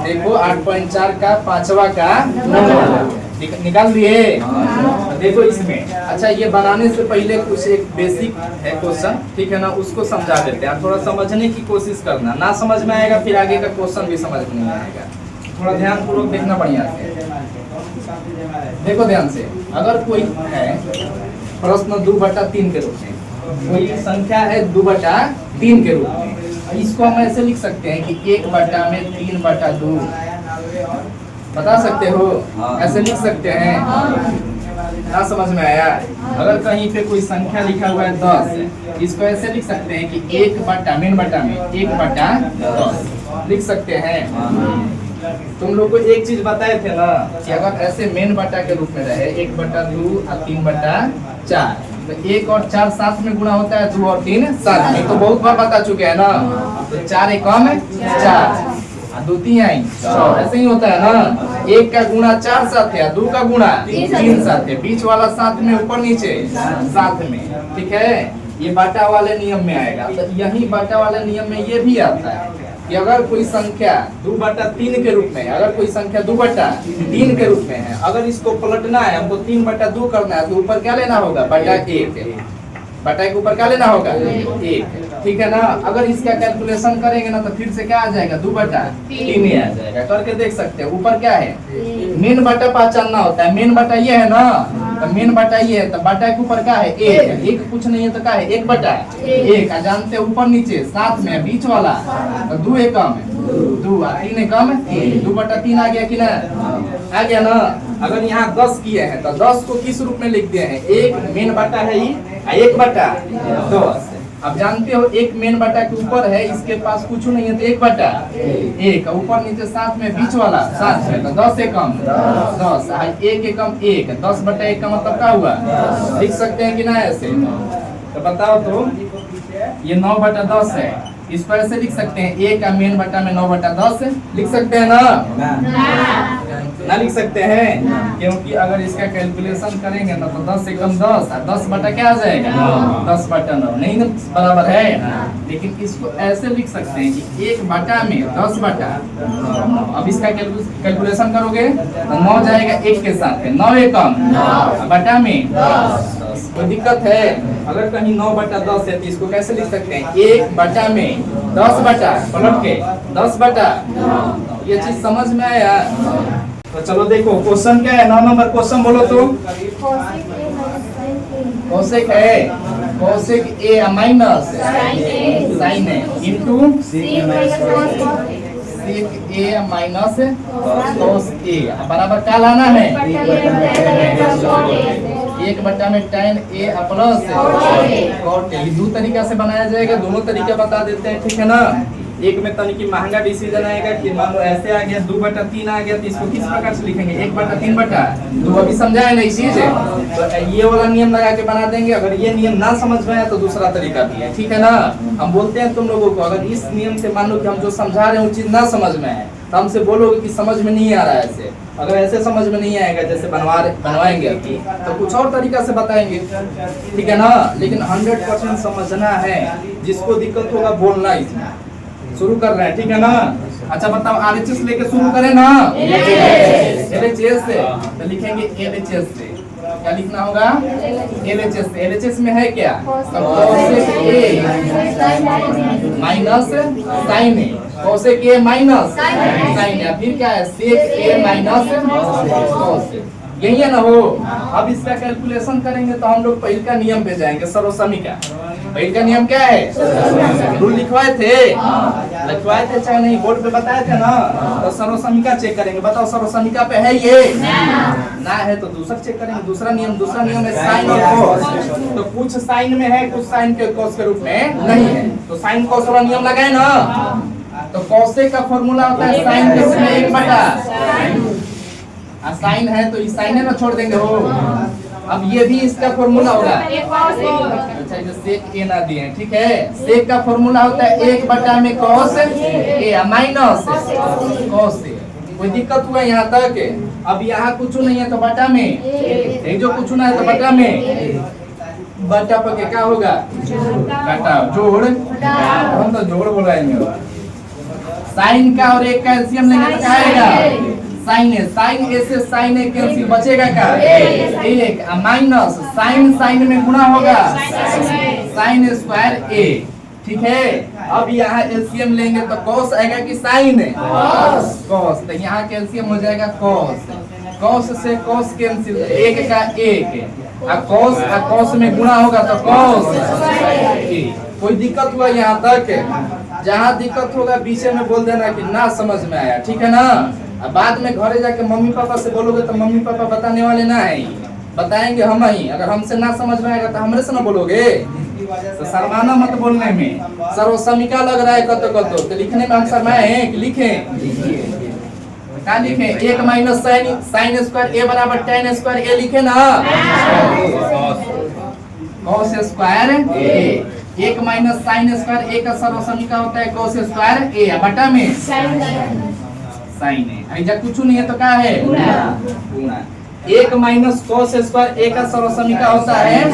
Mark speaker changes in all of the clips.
Speaker 1: देखो 8.4 का पांचवा का नंबर निकाल दिए। देखो इसमें अच्छा ये बनाने से पहले कुछ एक बेसिक है क्वेश्चन, ठीक है ना, उसको समझा देते हैं। थोड़ा समझने की कोशिश करना, ना समझ में आएगा फिर आगे का क्वेश्चन भी समझ में नहीं आएगा। थोड़ा ध्यान पूर्वक देखना बढ़िया से। देखो ध्यान से, अगर कोई है प्रश्न 2/3 के रूप में, कोई संख्या है 2/3 के रूप में, इसको हम ऐसे लिख सकते हैं कि 1/3/2 बता सकते हो, ऐसे लिख सकते हैं। ना समझ में आया? अगर कहीं पे कोई संख्या लिखा हुआ है 10, इसको ऐसे लिख सकते हैं कि 1/10 लिख सकते हैं। तुम लोग को एक चीज बताए थे ना कि अगर ऐसे मेन बटा के रूप में रहे 1/2 और 3/4, तो 1 और 4 साथ में गुणा होता है, 2 और 3 साथ में, तो बहुत बार बता चुके हैं ना। तो 4 एक कम है 4, 2 3 आई 6, ऐसे ही होता है ना। 1 का गुणा 4 साथ है, 2 का गुणा 3 साथ है, बीच वाला साथ में, ऊपर नीचे साथ में, ठीक है। ये बाटा वाले नियम में आएगा। तो यही बाटा वाले नियम में ये भी आता है कि अगर कोई संख्या 2/3 के रूप में, अगर कोई संख्या 2/3 के रूप में है, अगर इसको पलटना है, हमको 3/2 करना है, तो ऊपर क्या लेना होगा? बटा 1। बटा के ऊपर क्या लेना होगा? 1, ठीक है ना। अगर इसका कैलकुलेशन करेंगे ना तो फिर से क्या आ जाएगा? 2/3 ही आ जाएगा। करके देख सकते हैं। ऊपर क्या है? मेन बटा पहचानना होता है। मेन बटा ये है ना, तो मेन बटा ये है, तो बटा के ऊपर क्या है? 1 कुछ नहीं है तो क्या है? 1/1। जानते ऊपर नीचे साथ में बीच वाला, तो 2 एक कम है 2 और 3 एक कम है 2/3 आ गया कि ना? आ गया ना। अगर यहाँ 10 किए हैं तो 10 को किस रूप में लिख दिए हैं? 1 मेन बटा है ही 1/10। अब जानते हो 1 मेन बटा के ऊपर है, इसके पास कुछ नहीं है तो 1/1, ऊपर नीचे साथ में बीच वाला साथ में, तो 10 एक कम 10, 1 एक कम 1, 10/1 का मतलब क्या हुआ? लिख सकते हैं कि ना ऐसे? तो बताओ तो, ये 9/10 है, इसको ऐसे लिख सकते हैं। 1 का मेन बटा में 9/10 लिख सकते हैं ना? ना लिख सकते हैं, क्योंकि अगर इसका कैलकुलेशन करेंगे ना तो 10 से कम 10 और 10 बटा क्या आ जाएगा? 10/9 नहीं ना बराबर है। लेकिन इसको ऐसे लिख सकते हैं कि 1 बटा में 10 बटा, अब इसका कैलकुलेशन करोगे तो 9 जाएगा 1 के साथ, 9 एक कम बटा में 10। कोई दिक्कत है? अगर कहीं 9/10 है तो इसको कैसे लिख सकते हैं? 1 बटा में 10 बटा पलट के 10/9। ये चीज समझ में आया? तो चलो देखो क्वेश्चन क्या है। 9 नंबर क्वेश्चन बोलो तो। कोसेक है, कोसेक ए माइनस साइन है इंटू सेक ए माइनस कोस ए बराबर क्या लाना है? 1 में tan a plus cot a। 2 तरीका से बनाया जाएगा, दोनों तरीका बता देते हैं, ठीक है ना। एक में तनिक महंगा डिसीजन आएगा कि मान लो ऐसे आ गया 2/3 आ गया, तो इसको किस प्रकार से लिखेंगे? 1/3/2। अभी समझाया नहीं चीज है, तो ये वाला नियम लगा के बना देंगे। अगर ये नियम ना समझ में आया तो दूसरा तरीका भी है, ठीक है ना। हम बोलते हैं तुम लोगों को, अगर इस नियम से मान लो कि हम जो समझा रहे हैं वो चीज ना समझ में आए तो हमसे बोलोगे कि समझ में नहीं आ रहा है ऐसे। अगर ऐसे समझ में नहीं आएगा जैसे बनवाएंगे अभी, तो कुछ और तरीका से बताएंगे, ठीक है ना। लेकिन 100% समझना है। जिसको दिक्कत होगा बोलना। इसमें शुरू कर रहे हैं, ठीक है ना। अच्छा बताओ, RHS लेके शुरू करें ना? LHS से तो लिखेंगे LHS से। क्या लिखना होगा? LHS से। LHS में है क्या? Cosec A minus sine A, cosec A minus sine A, फिर क्या है? Sec A minus cos. यही है ना हो। अब इसका कैलकुलेशन करेंगे तो हम लोग पहले का नियम पे जाएंगे, सर्वसमीका। पहले का नियम क्या है? रूल लिखवाए थे चाहे नहीं, बोर्ड पे बताए थे ना। तो सर्वसमीका चेक करेंगे। बताओ सर्वसमीका पे है ये? ना है तो दूसरा चेक करेंगे। दूसरा नियम है साइन और कॉस। तो कुछ साइन में है, कुछ साइन के कॉस के रूप में नहीं है, तो साइन कॉस वाला नियम लगाए ना। तो कॉसेक का फॉर्मूला होता है साइन के रूप में 1/। साइन है तो इस साइन है ना, छोड़ देंगे हो। अब ये भी इसका फॉर्मूला होगा। अच्छा जो सेक ए ना दिए, ठीक है। सेक का फॉर्मूला होता है 1/में cos ए माइनस cos ए। कोई दिक्कत हुआ यहाँ तक? अब यहाँ कुछ नहीं है तो बटा में, एक जो कुछ ना है तो बटा में, बटा पर क्या होगा? घटा जोड़, हम तो जोड़ बोलाएंगे। साइन का और एक का एलसीएम लेंगे तो क्या आएगा? साइन ए। साइन ए से साइन ए कैंसिल, बचेगा क्या? एक। माइनस साइन साइन में गुणा होगा, साइन स्क्वायर ए। ठीक है, अब यहाँ एलसीएम लेंगे तो कॉस आएगा कि साइन? कॉस। तो यहाँ का एलसीएम हो जाएगा कॉस। कॉस से कॉस कैंसिल, एक का एक, और कॉस में गुणा होगा तो कॉस। कोई दिक्कत हुआ यहाँ तक? जहाँ दिक्कत होगा बीच में बोल देना कि ना समझ में आया, ठीक है ना? अब बाद में घरे जाके मम्मी पापा से बोलोगे तो मम्मी पापा बताने वाले ना है, बताएंगे हम ही। अगर हमसे ना समझ में आएगा तो हमरे से ना बोलोगे। तो शर्माना मत बोलने में। सर्वसमिका लग रहा है कतो कतो, तो लिखने में हम शर्माए हैं कि लिखें? क्या लिखें? एक माइनस साइन, साइन स्क्वायर ए बराबर tan स्क्वायर ए लिखे ना, कॉस स्क्वायर ए। एक माइनस साइन स्क्वायर ए का सर्वसमिका होता है कॉस स्क्वायर ए, बटा में साइन ए। जब कुछ नहीं है तो क्या है? गुणा। एक माइनस कॉस स्क्वायर ए का सर्वसमिका होता है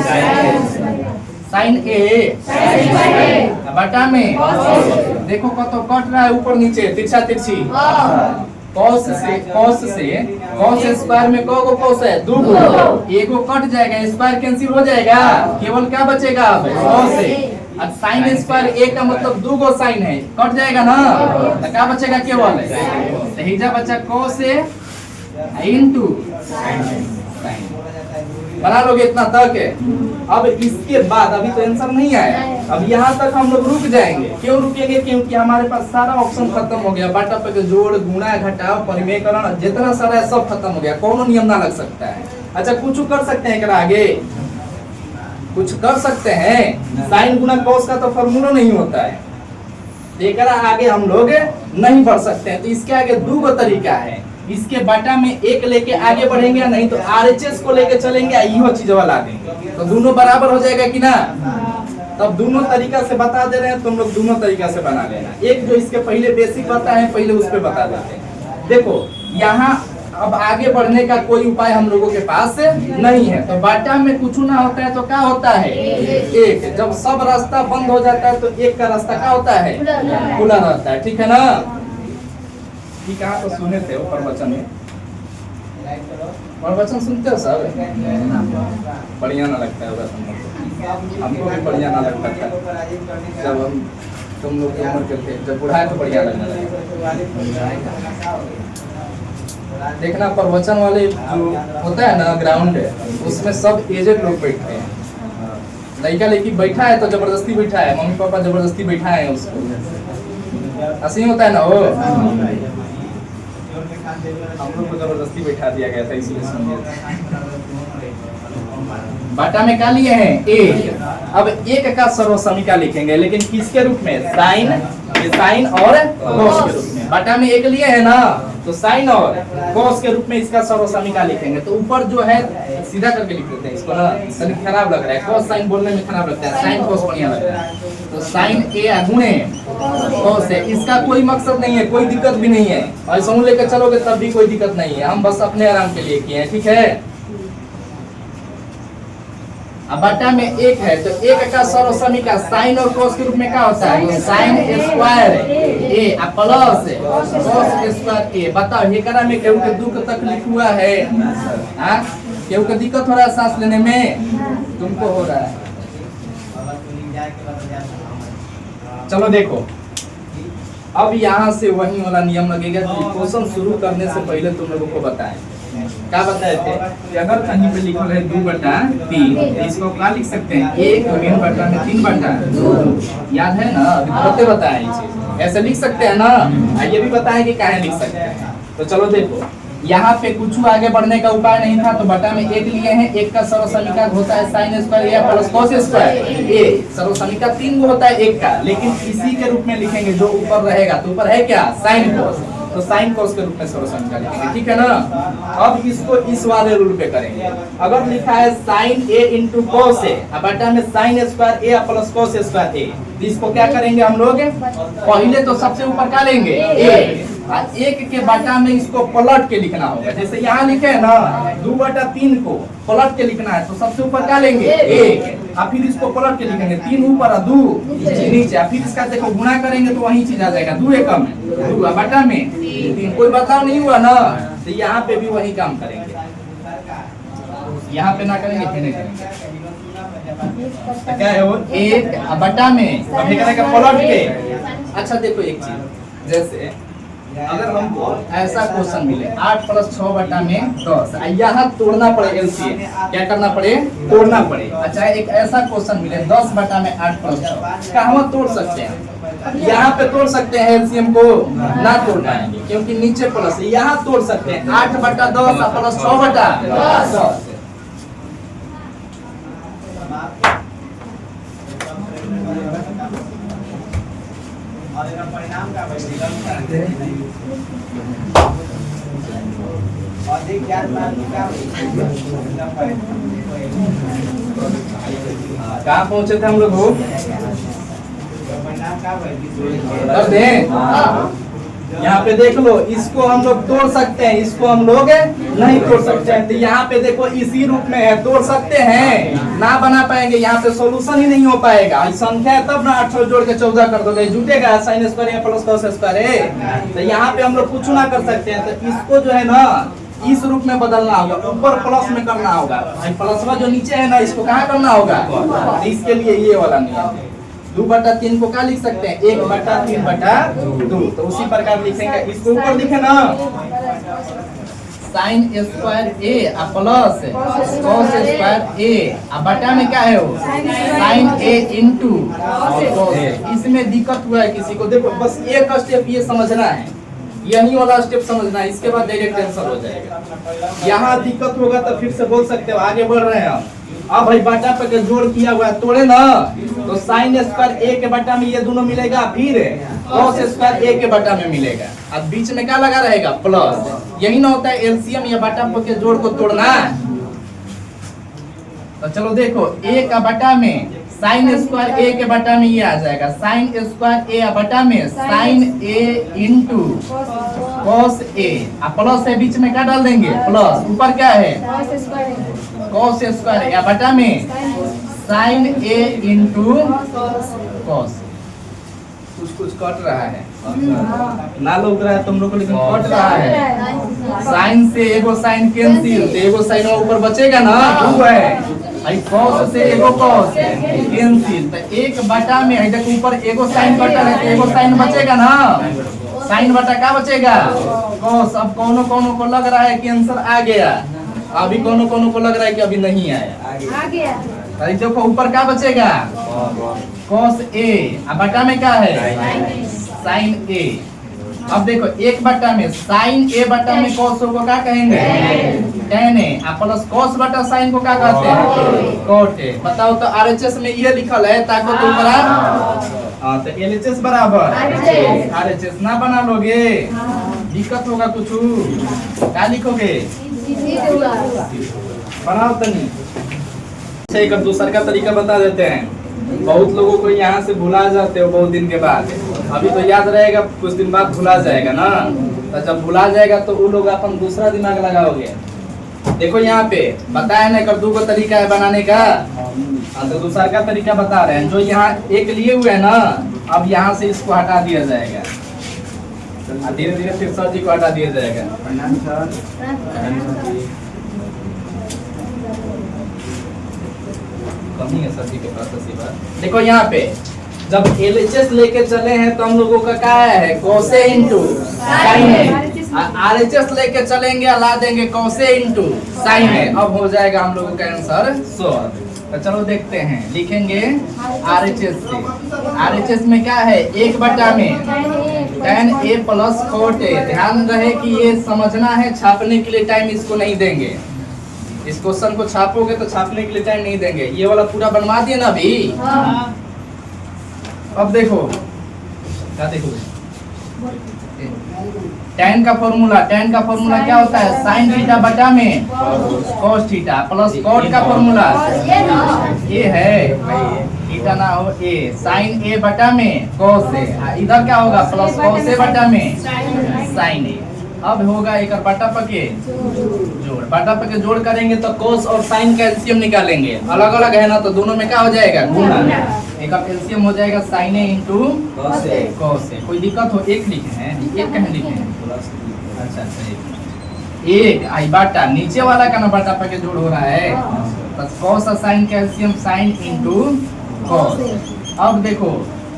Speaker 1: साइन ए बटा में, देखो कतो कट रहा है ऊपर नीचे, तिरछा तिरछी। कॉस स्क्वायर में को कॉस है? दो गो, एक कट जाएगा, स्क्वायर कैंसिल हो जाएगा, केवल क्या बचेगा? कॉस है। अब साइन स्क्वायर ए का मतलब दो गो साइन है, कट जाएगा ना, तो क्या बचेगा? केवल हिजा बचा कॉस ए इनटू साइन। बना लोगे इतना तक है। अब इसके बाद अभी तो आंसर नहीं आया, अब यहाँ तक हम लोग रुक जाएंगे। क्यों रुकेंगे? क्योंकि हमारे पास सारा ऑप्शन खत्म हो गया। बाटा पे जोड़, गुणा, घटाव, परिमेयकरण, जितना सारा है सब खत्म हो गया। कोनो नियम ना लग सकता है। अच्छा, कुछ कर सकते हैं क्या? आगे कुछ कर सकते हैं? साइन गुना कॉस का तो फॉर्मूला नहीं होता है, लेकर आगे हम लोग नहीं बढ़ सकते हैं। तो इसके आगे दो तरीका है। इसके बटा में एक लेके आगे बढ़ेंगे, नहीं तो आरएचएस को लेके चलेंगे, यो चीज वाला देंगे, तो दोनों बराबर हो जाएगा कि ना? तब दोनों तरीका से बता दे रहे हैं, तुम लोग दोनों तरीका से बना लेना। एक जो इसके पहले बेसिक बता है, पहले उस पर बता देते हैं। देखो यहाँ अब आगे बढ़ने का कोई उपाय हम लोगों के पास नहीं है, तो बाटा में कुछ ना होता है तो क्या होता है? एक। जब सब रास्ता बंद हो जाता है तो एक का रास्ता क्या होता है? खुला रहता है, ठीक है ना? ठीक है, तो सुने थे वो प्रवचन में, प्रवचन सुनते हो सब? बढ़िया ना लगता है वैसे, हमको भी बढ़िया ना लगता था जब हम तुम लोग की उम्र के थे। जब बुढ़ा है तो बढ़िया लगने लगा। देखना प्रवचन वाले जो होता है ना ग्राउंड, उसमें सब एजेड लोग बैठते हैं। लड़का लड़की बैठा है तो जबरदस्ती बैठा है, मम्मी पापा जबरदस्ती बैठा है उसको, ऐसे ही होता है ना वो। हम लोग को जबरदस्ती बैठा दिया गया था, इसलिए समझिए। बाटा में क्या लिए हैं? एक। अब एक का सर्वसमिका लिखेंगे, लेकिन किसके रूप में? साइन, साइन और कॉस के रूप में। बाटा में एक लिए है ना, तो साइन और कॉस के रूप में इसका सर्वसमिका लिखेंगे। तो ऊपर जो है सीधा करके लिख देते हैं इसको ना, तनिक खराब लग रहा है, कॉस साइन बोलने में खराब लगता है, साइन कॉस बढ़िया लगता है। तो साइन ए गुणे कॉस है, इसका कोई मकसद नहीं है, कोई दिक्कत भी नहीं है। और समूह लेकर चलोगे तब भी कोई दिक्कत नहीं है, हम बस अपने आराम के लिए किए हैं, ठीक है? अब बटा में एक है, तो एक का सर्वसमिका साइन और कॉस के रूप में क्या होता है? साइन स्क्वायर ए प्लस कॉस स्क्वायर ए। बताओ ये करा में केहू के दुख तकलीफ हुआ है? केहू के दिक्कत हो रहा है सांस लेने में? तुमको हो रहा है। चलो देखो, अब यहाँ से वही वाला नियम लगेगा। क्वेश्चन शुरू करने से पहले तुम लोगों को बताएं, क्या बताए थे कि अगर कहीं पे लिखा है 2/3, इसको क्या लिख सकते हैं? 1/3/2। याद है ना? अभी बताया ये चीज, ऐसे लिख सकते हैं ना? ये भी बताएं कि काहे लिख सकते हैं। तो चलो देखो, यहाँ पे कुछ आगे बढ़ने का उपाय नहीं था, तो बटा में एक लिए हैं। एक का सर्वसमिका होता है साइन स्क्वायर ए प्लस कॉस स्क्वायर ए। सर्वसमिका 3 होता है एक का, लेकिन इसी के रूप में लिखेंगे जो ऊपर रहेगा। तो ऊपर है क्या? साइन कॉस, तो साइन कॉस के रूप में सर्वसमिका लिखेंगे, ठीक है ना? अब इसको इस वाले रूल पे करेंगे। अगर लिखा है sign A into cos A, बटा में साइन स्क्वायर ए प्लस कॉस स्क्वायर ए, तो इसको क्या करेंगे हम लोग, पहले तो सबसे ऊपर क्या लेंगे एक, और एक के बटा में इसको पलट के लिखना होगा। जैसे यहाँ लिखे है ना 2/3 को पलट के लिखना है, तो सबसे ऊपर क्या लेंगे एक, और फिर इसको पलट के लिखेंगे 3 ऊपर और 2 नीचे, फिर इसका देखो गुणा करेंगे तो वही चीज आ जाएगा 2 एकम में 2 बटा में 3। कोई बदलाव नहीं हुआ ना, तो यहाँ पे भी वही काम करेंगे, यहाँ पे ना करेंगे फिर नहीं करेंगे। तो क्या है वो एक बटा में अभी करेंगे पलट के। अच्छा देखो एक चीज, जैसे अगर हमको ऐसा क्वेश्चन मिले 8 + 6 बटा में 10, यहाँ तोड़ना पड़े एलसीएम, क्या करना पड़े, तोड़ना पड़े। अच्छा एक ऐसा क्वेश्चन मिले 10 बटा में 8 + 6, क्या हम तोड़ सकते हैं? यहाँ पे तोड़ सकते हैं, एलसीएम को ना तोड़ पाएंगे क्योंकि नीचे प्लस, यहाँ तोड़ सकते हैं 8/10 + 6/10।
Speaker 2: परिणाम का
Speaker 1: कहाँ पहुँचे थे हम लोग? कर दें यहाँ पे देख लो, इसको हम लोग तोड़ सकते हैं, इसको हम लोग नहीं तोड़ सकते हैं। तो यहाँ पे देखो इसी रूप में है, तोड़ सकते हैं, ना बना पाएंगे, यहाँ पे सॉल्यूशन ही नहीं हो पाएगा। संख्या है तब ना 8 जोड़ के 14 कर दोगे, जुटेगा sin स्क्वायर या प्लस cos स्क्वायर। तो यहाँ पे हम लोग कुछ ना कर सकते हैं, तो इसको जो है ना इस रूप में बदलना होगा, ऊपर प्लस में करना होगा, प्लस जो नीचे है ना इसको कहाँ करना होगा, इसके लिए ये वाला नियम है। 2/3 को क्या लिख सकते हैं, 1/3/2। तो उसी प्रकार लिखेंगे, इसको ऊपर लिखे ना sin square a plus cos square a, बटा में क्या है वो sin a इंटू cos। इसमें दिक्कत हुआ है किसी को, देखो बस एक स्टेप ये समझना है, यही वाला स्टेप समझना है, इसके बाद डायरेक्ट आंसर हो जाएगा। यहाँ दिक्कत होगा तो फिर से बोल सकते हो, आगे बढ़ रहे हैं हम। अब भाई बटा पे जोड़ किया हुआ है, तोड़े ना, तो sin स्क्वायर a के बटा में ये दोनों मिलेगा, फिर cos स्क्वायर a के बटा में मिलेगा, अब बीच में क्या लगा रहेगा प्लस। यही ना होता है एलसीएम या बटा के जोड़ को तोड़ना। तो चलो देखो a का बटा में sin स्क्वायर a के बटा में ये आ जाएगा, sin स्क्वायर a बटा में sin a into cos a, plus है बीच में क्या डाल देंगे प्लस, ऊपर क्या है cos स्क्वायर a बटा में sin a इंटू cos। कुछ कट रहा है ना, लोग रहा है तुम लोग को, लेकिन कट रहा है। साइन से एगो साइन कैंसिल, तो एगो साइन ऊपर बचेगा ना, दो है। कॉस से एगो कॉस कैंसिल, तो 1 में है, देखो ऊपर एगो साइन कटल है, तो एगो साइन बचेगा ना, साइन बटा क्या बचेगा कॉस। अब कोनो कोनो को लग रहा है कि आंसर आ गया, अभी कोनो कोनो को लग रहा है कि अभी नहीं आया, आ गया। देखो ऊपर क्या बचेगा cos a, बटा में क्या है sin a। अब देखो 1 में sin a बटा में cos को क्या कहेंगे tan a, प्लस cos बटा sin को क्या कहते हैं cot a। बताओ तो RHS में ये लिखल है, ताकत ऊपर तो LHS बराबर RHS ना बना लोगे, दिक्कत होगा कुछ, क्या लिखोगे बनाओ तनी। एक दूसरा का तरीका बता देते हैं, बहुत लोगों को यहाँ से भुला जाते हो बहुत दिन के बाद, अभी तो याद रहेगा, कुछ दिन बाद भुला जाएगा ना, तो जब भुला जाएगा तो वो लोग अपन दूसरा दिमाग लगाओगे। देखो यहाँ पे बताया ना कद्दू का तरीका है बनाने का, तो दूसरा का तरीका बता रहे हैं। जो यहाँ एक लिए हुए है ना, अब यहाँ से इसको हटा दिया जाएगा, धीरे धीरे फिर सर जी को हटा दिया जाएगा। कमी है सर जी के पास ऐसी बात। देखो यहाँ पे जब LHS लेके चले हैं तो हम लोगों का क्या है कोसे इंटू साइन है, RHS लेके चलेंगे ला देंगे कोसे इंटू साइन है। अब हो जाएगा हम लोगों का आंसर 100। तो चलो देखते हैं, लिखेंगे RHS से। RHS में क्या है 1 में tan a plus cot a। ध्यान रहे कि ये समझना है, छापने के लिए टाइम इसको नहीं देंगे। इस क्वेश्चन को छापोगे तो छापने के लिए टाइम नहीं देंगे। ये वाला पूरा बनवा दिए ना अभी। अब देखो क्या देखोगे, tan का फॉर्मूला क्या होता है sin थीटा बटा में cos थीटा प्लस cot का फॉर्मूला ये है थीटा ना हो ए, साइन ए बटा में कॉस ए, इधर क्या होगा प्लस कॉस ए बटा में साइन ए। अब होगा एक और बटा पके जोड़, बटा पके जोड़ करेंगे तो cos और sin का एलसीएम निकालेंगे, अलग अलग है ना तो दोनों में क्या हो जाएगा गुणा, एक अब एलसीएम हो जाएगा sin a into cos a। कोई दिक्कत हो एक लिखे हैं, एक कहीं लिखे हैं, अच्छा एक आई बटा नीचे वाला का ना बटा पके जोड़ हो रहा है, बस cos और sin का एलसीएम sin इंटू cos। अब देखो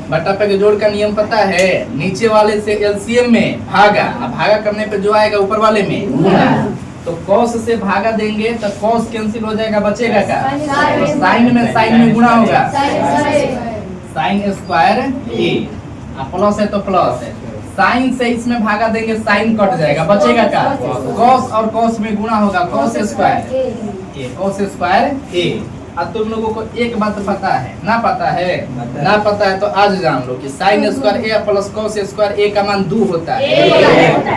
Speaker 1: बटा पे के जोड़ का नियम पता है, नीचे वाले से एलसीएम में भागा, अब भागा करने पे जो आएगा ऊपर वाले में गुणा, तो cos से भागा देंगे तो cos कैंसिल हो जाएगा, बचेगा क्या, तो sin में गुणा होगा, sin स्क्वायर ए, प्लस है तो प्लस है, sin से इसमें भागा देंगे sin कट जाएगा, बचेगा क्या, cos और cos में गुणा होगा, cos स्क्वायर ए, cos स्क्वायर ए। अब तुम लोगों को एक बात पता है ना, पता है ना, पता है तो आज जान लो कि साइन स्क्वायर ए प्लस कॉस स्क्वायर ए का मान 2 होता है,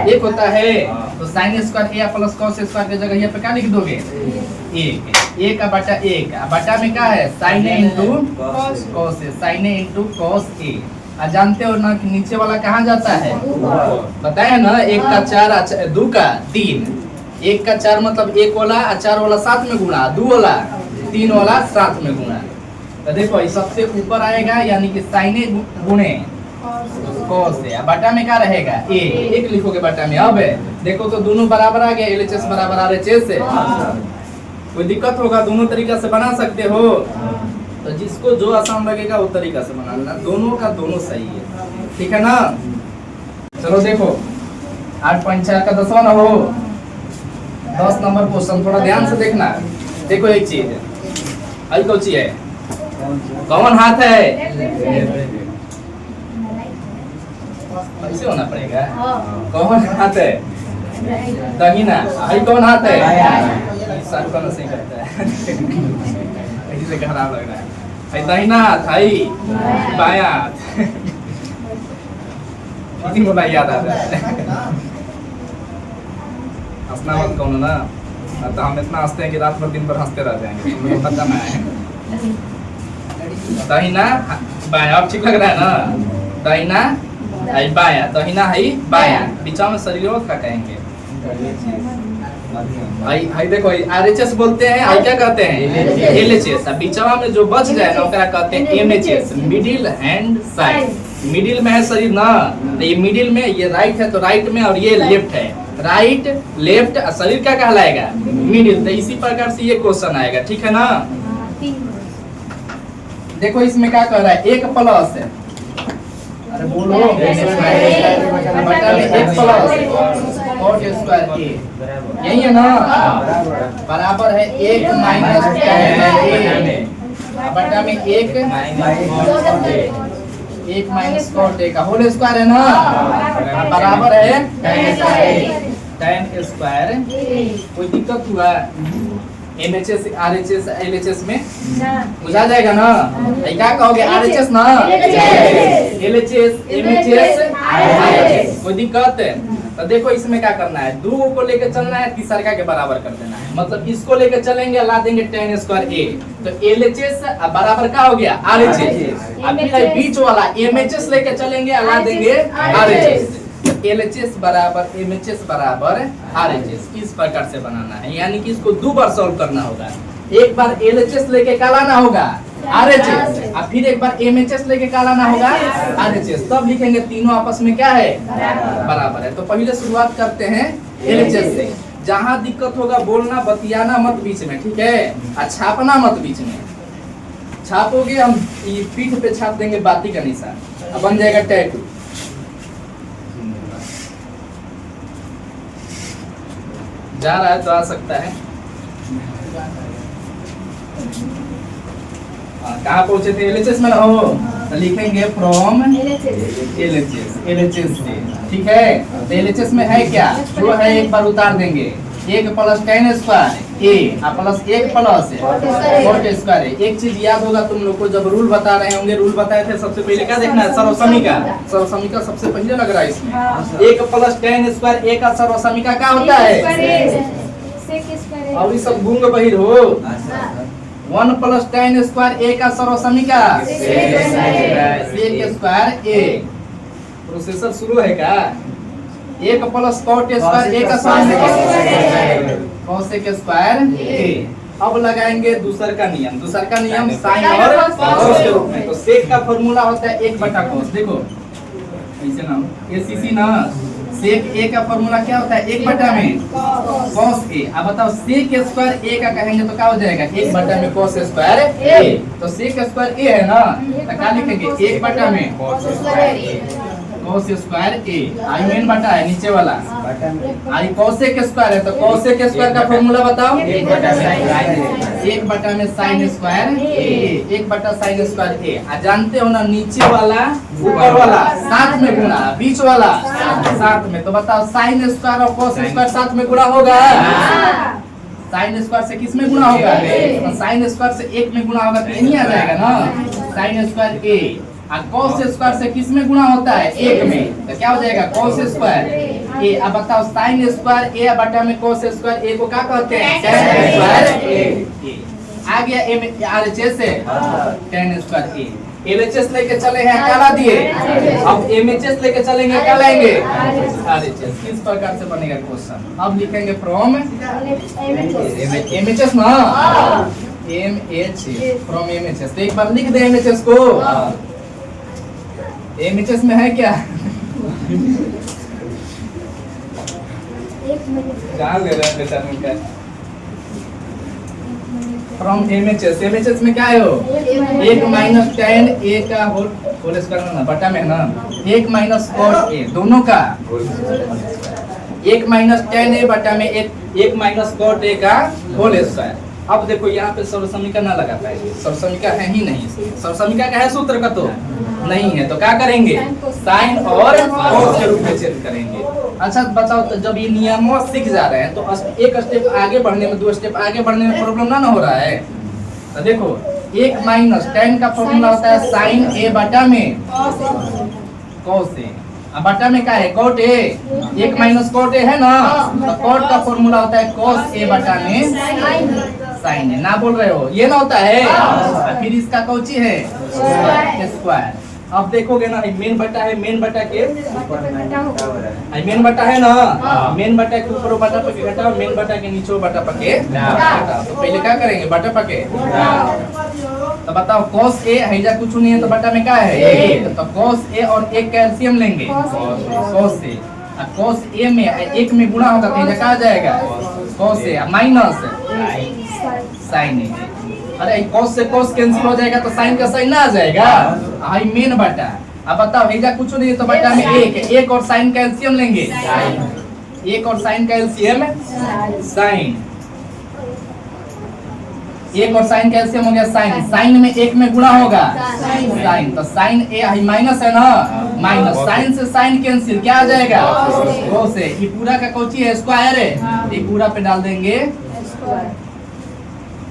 Speaker 1: एक होता है, तो साइन स्क्वायर ए प्लस कॉस स्क्वायर की जगह ये पे क्या लिख दोगे, एक का बटा एक, बटा में क्या है sign A into cos A, sign A into cos A. जानते हो ना कि नीचे वाला कहाँ जाता है, बताए ना, 1 का 4 2 का 3, 1 का 4 मतलब 1 वाला 4 वाला साथ में गुणा, 2 वाला 3 वाला साथ में गुणा, तो देखो ये सबसे ऊपर आएगा यानी कि साइन ए गुणे cos ए, बटा में क्या रहेगा ए, एक लिखोगे बटा में। अब देखो तो दोनों बराबर आ गए, एलएचएस बराबर आरएचएस है, कोई दिक्कत होगा दोनों तरीका से बना सकते हो, तो जिसको जो आसान लगेगा वो तरीका से बनाना, दोनों का दोनों सही है, ठीक है ना। चलो देखो 8.4 का 10वां ना हो, 10 नंबर क्वेश्चन थोड़ा ध्यान से देखना। देखो एक चीज आई कौन सी है, कौन हाथ है, ऐसे होना पड़ेगा, कौन हाथ है, दाहिना, आई कौन हाथ है, सब कौन से करता है ऐसे से खराब लग रहा है, आई दाहिना हाथ, आई बायां हाथ, इसी को नहीं याद आता है, हंसना मत कौन ना, तो हम इतना हंसते हैं कि रात भर दिन भर हंसते रह जाएंगे, तुम पता ना है। दाहिना बायां, अब ठीक लग रहा है ना, दाहिना है बायां, दाहिना है बायां, बीचा में शरीर का कहेंगे, आई देखो आरएचएस बोलते हैं, आई क्या कहते हैं एलएचएस, बीचवा में जो बच जाए ना ओकरा कहते हैं MHS, middle hand side, middle में है शरीर ना, तो ये मिडिल में, ये राइट है तो राइट में, और ये लेफ्ट है, राइट लेफ्ट, शरीर क्या कहलाएगा मिडिल, तो इसी प्रकार से ये क्वेश्चन आएगा, ठीक है ना। देखो इसमें क्या कह रहा है, एक प्लस है, अरे बोलो बटा में एक प्लस cot स्क्वायर ए, यही है ना, बराबर है 1 माइनस ए, बटा में 1 माइनस cot ए का होल स्क्वायर है ना, बराबर है tan स्क्वायर। कोई दिक्कत हुआ एमएचएस आरएचएस एलएचएस में बुझा जाएगा ना, क्या कहोगे आरएचएस ना, एलएचएस एमएचएस आरएचएस, कोई दिक्कत है। तो देखो इसमें क्या करना है, 2 को लेकर चलना है, तीसरा के बराबर कर देना है, मतलब इसको लेकर चलेंगे ला देंगे tan स्क्वायर ए, तो एलएचएस बराबर क्या हो गया आरएचएस, अब फिर बीच वाला एमएचएस लेकर चलेंगे ला देंगे आरएचएस, एलएचएस बराबर एमएचएस बराबर आरएचएस, इस प्रकार से बनाना है, यानी कि इसको 2 बार सॉल्व करना होगा, एक बार एलएचएस लेके क्या लाना होगा आरएचएस, और फिर एक बार एमएचएस लेके क्या लाना होगा आरएचएस, तब लिखेंगे तीनों आपस में क्या है बराबर है। तो पहले शुरुआत करते हैं एलएचएस से, जहां दिक्कत होगा बोलना बतियाना मत बीच में, ठीक है, और छापना मत बीच में, छापोगे हम पीठ पे छाप देंगे बाती का निशान, अब बन जाएगा टैटू। जा रहा है तो आ सकता है, कहाँ पहुंचे थे एलएचएस में हो, तो लिखेंगे फ्रॉम एलएचएस से, ठीक है। तो एलएचएस में है क्या, जो है एक बार उतार देंगे, 1 प्लस tan स्क्वायर ए प्लस 1 प्लस cot स्क्वायर। एक चीज याद होगा तुम लोग को, जब रूल बता रहे होंगे, रूल बताए थे सबसे पहले क्या देखना है सर्वसमीका, सर्वसमीका सबसे पहले लग रहा है इसमें, 1 प्लस tan स्क्वायर ए का सर्वसमीका क्या होता है, और ये सब गूंग बहिर हो, 1 प्लस tan स्क्वायर ए का सर्वसमीका सेक स्क्वायर ए। प्रोसेसर शुरू है क्या? 1 प्लस cot स्क्वायर ए का सर्वसमीका cosec स्क्वायर ए। अब लगाएंगे दूसर का नियम साइन और cos के रूप में। तो सेक का फॉर्मूला होता है 1/cos। देखो ऐसे ना एसीसी ना, सेक ए का फॉर्मूला क्या होता है? 1 में cos ए। अब बताओ सेक स्क्वायर ए का कहेंगे तो क्या हो जाएगा? 1 में cos स्क्वायर ए। तो सेक स्क्वायर ए है ना, तो क्या लिखेंगे? 1 में cos स्क्वायर ए। आई मेन बटा है नीचे वाला, आई cosec स्क्वायर है, तो cosec स्क्वायर का फॉर्मूला बताओ? 1 में sin स्क्वायर ए। 1 sin स्क्वायर ए। जानते हो ना, नीचे वाला ऊपर वाला साथ में गुणा, बीच वाला साथ में। तो बताओ sin स्क्वायर और cos स्क्वायर साथ में गुणा होगा? sin स्क्वायर से किस में गुणा होगा? sin स्क्वायर से 1 में गुणा होगा तो यही आ जाएगा ना, sin स्क्वायर ए। और cos स्क्वायर से किस में गुणा होता है? 1 में, तो क्या हो जाएगा? cos स्क्वायर ए। अब बताओ sin स्क्वायर ए बटा में cos स्क्वायर ए को क्या कहते हैं? tan स्क्वायर ए। आ गया ए में RHS है tan स्क्वायर ए। LHS लेके चले हैं, क्या ला दिए? अब MHS लेके चलेंगे, क्या लाएंगे? RHS। किस प्रकार से बनेगा क्वेश्चन? अब लिखेंगे फ्रॉम MHS ना, MHS फ्रॉम MHS। तो एक बार लिख दे MHS को। MHS में है क्या? कहाँ ले रहे हैं बेटा उनका? फ्रॉम MHS में क्या है हो? 1 - tan a का होल स्क्वायर ना, बटा में ना 1 - cot a, दोनों का 1 - tan a बटा में 1 - cot a का होल स्क्वायर। अब देखो यहाँ पे सर्वसमीका ना लगा पाएंगे, सर्वसमीका है ही नहीं। सर्वसमीका का है सूत्र का? तो नहीं है, तो क्या करेंगे? साइन और cos के रूप में चेंज करेंगे। अच्छा बताओ, तो जब ये नियम सीख जा रहे हैं तो एक स्टेप आगे बढ़ने में, 2 स्टेप आगे बढ़ने में प्रॉब्लम ना हो रहा है? तो देखो 1 - tan का फॉर्मूला होता है sin a बटा में cos a। अब बटा में क्या है? cot a। 1 - cot a है ना, तो cot का फॉर्मूला होता है cos a बटा में sin a। ना बोल रहे हो? ये ना होता है। फिर इसका कौची है? स्क्वायर। अब देखोगे ना, मेन बटा है, मेन बटा के मेन बटा है ना, मेन बटा के ऊपर बटा पके घटाओ, मेन बटा के नीचे बटा पके घटाओ। तो पहले क्या करेंगे? बटा पके। तो बताओ cos a हैजा कुछ नहीं है, तो बटा में क्या है? तो cos a और एक कैल्शियम लेंगे cos a। cos a में 1 में गुणा होगा तो क्या आ जाएगा? cos a minus sin a। अरे cos से cos कैंसिल हो जाएगा तो sin का sin ना आ जाएगा? हाई मेन बटा। अब बताओ हैजा कुछ नहीं है, तो बटा में 1 और sin का एलसीएम लेंगे, 1 और sin का एलसीएम sin, 1 और sin का एलसीएम हो गया sin में 1 में गुणा होगा sin, तो sin a माइनस है ना, माइनस sin से sin कैंसिल, क्या आ जाएगा? cos से। ये पूरा का कोची है? स्क्वायर है। ये पूरा पे डाल देंगे।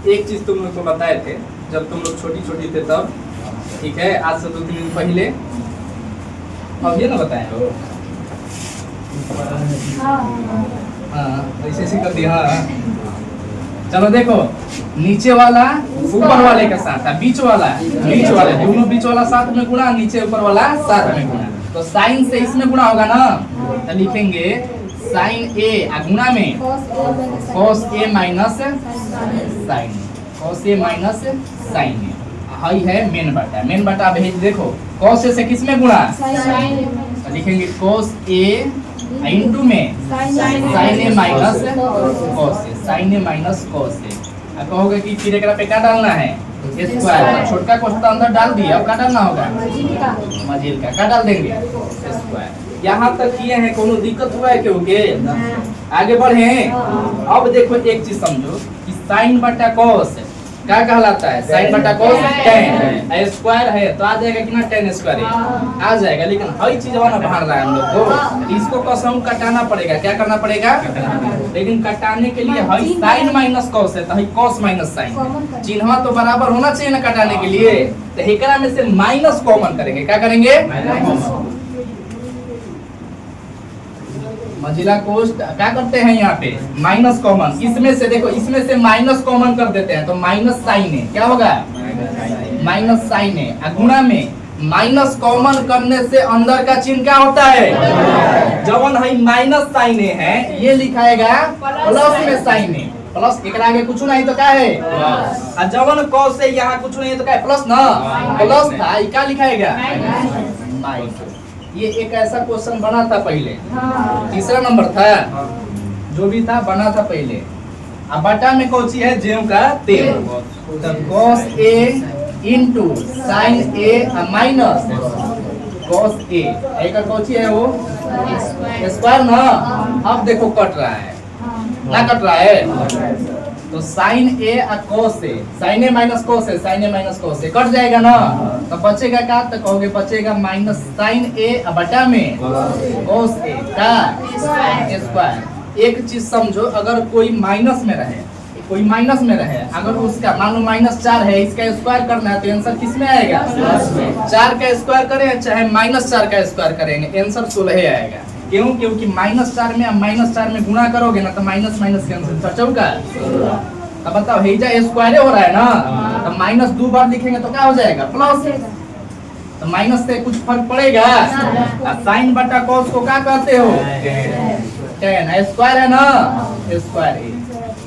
Speaker 1: एक चीज तुम लोग को बताए थे जब तुम लोग छोटी छोटी थे तब, ठीक है, आज से 2-3 दिन पहले, अब ये ना बताए हो? हाँ ऐसे कर दिया। चलो देखो, नीचे वाला ऊपर वाले का साथ है, बीच वाला दोनों बीच वाला साथ में गुणा, नीचे ऊपर वाला साथ में गुणा। तो साइन से इसमें गुणा होगा ना, तो लिखेंगे साइन ए गुणा में cos a minus sine, cos a minus sine A. हाई है मेन बटा, मेन बटा भेज देखो cos a से किस में गुणा, तो लिखेंगे cos a इंटू में sine A minus cos a, sine A minus cos a। अब कहोगे कि फिर एकरा पे क्या डालना है? स्क्वायर। छोटका कोष्ठक अंदर डाल दिया, अब क्या डालना होगा? मजील का क्या डाल देंगे? स्क्वायर। यहाँ तक किए हैं, कोनो दिक्कत हुआ है क्योंकि आगे बढ़े। अब देखो एक चीज समझो कि साइन बटा कॉस क्या कहलाता है? साइन बटा कॉस tan स्क्वायर है तो आ जाएगा कितना? tan स्क्वायर आ जाएगा। लेकिन हर चीज वाला बाहर रहा है हम लोग को, इसको कसम कटाना पड़ेगा। क्या करना पड़ेगा? लेकिन कटाने के लिए हई साइन माइनस कॉस है तो हई कॉस माइनस साइन, चिन्ह तो बराबर होना चाहिए ना कटाने के लिए। तो एकरा में से माइनस कॉमन करेंगे। क्या करेंगे? मंजिला कोष्ट क्या करते हैं यहाँ पे माइनस कॉमन, इसमें से देखो इसमें से माइनस कॉमन कर देते हैं तो माइनस साइन है, क्या होगा माइनस साइन है। गुणा में माइनस कॉमन करने से अंदर का चिन्ह क्या होता है, जवन है माइनस साइन है ये लिखाएगा प्लस में साइन है, प्लस एक आगे कुछ नहीं तो क्या है और जवन कॉस से यहाँ कुछ नहीं तो क्या है प्लस ना, प्लस था ये क्या लिखाएगा माइनस। ये एक ऐसा क्वेश्चन बना था पहले, तीसरा नंबर था जो भी था बना था पहले। अब बटा में कौन सी है जेम का तेल, तो cos a into sine a minus cos a एक कौन सी है वो स्क्वायर ना। अब देखो कट रहा है ना, कट रहा है तो साइन ए और cos A, sign A minus cos A, sign A minus cos A cut जाएगा ना, तो बचेगा क्या, तो कहोगे बचेगा माइनस साइन ए बटा में cos ए का स्क्वायर। एक चीज समझो, अगर कोई माइनस में रहे, कोई माइनस में रहे, अगर उसका मान लो -4 है, इसका स्क्वायर करना है तो आंसर किस में आएगा 4 का स्क्वायर करें चाहे -4 का स्क्वायर करेंगे आंसर 16 आएगा। क्यों, क्योंकि -4 में -4 में गुणा करोगे ना तो माइनस माइनस कैंसिल चौका। तो बताओ हेजा स्क्वायर हो रहा है ना, तो माइनस 2 बार लिखेंगे तो क्या हो जाएगा प्लस, तो माइनस से कुछ फर्क पड़ेगा। साइन बटा कॉस को क्या कहते हो टेन, स्क्वायर है ना स्क्वायर है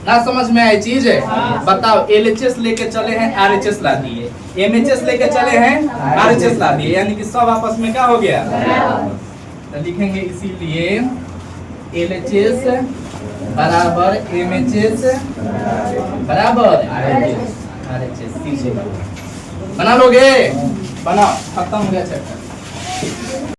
Speaker 1: ना। समझ में आई चीज है, बताओ LHS लेके चले हैं RHS ला दिए, MHS लेके चले हैं RHS ला दिए, यानी कि सब आपस में क्या हो गया, तो लिखेंगे इसीलिए LHS बराबर MHS बराबर RHS। बना लोगे, बनाओ, खत्म हो गया चैप्टर।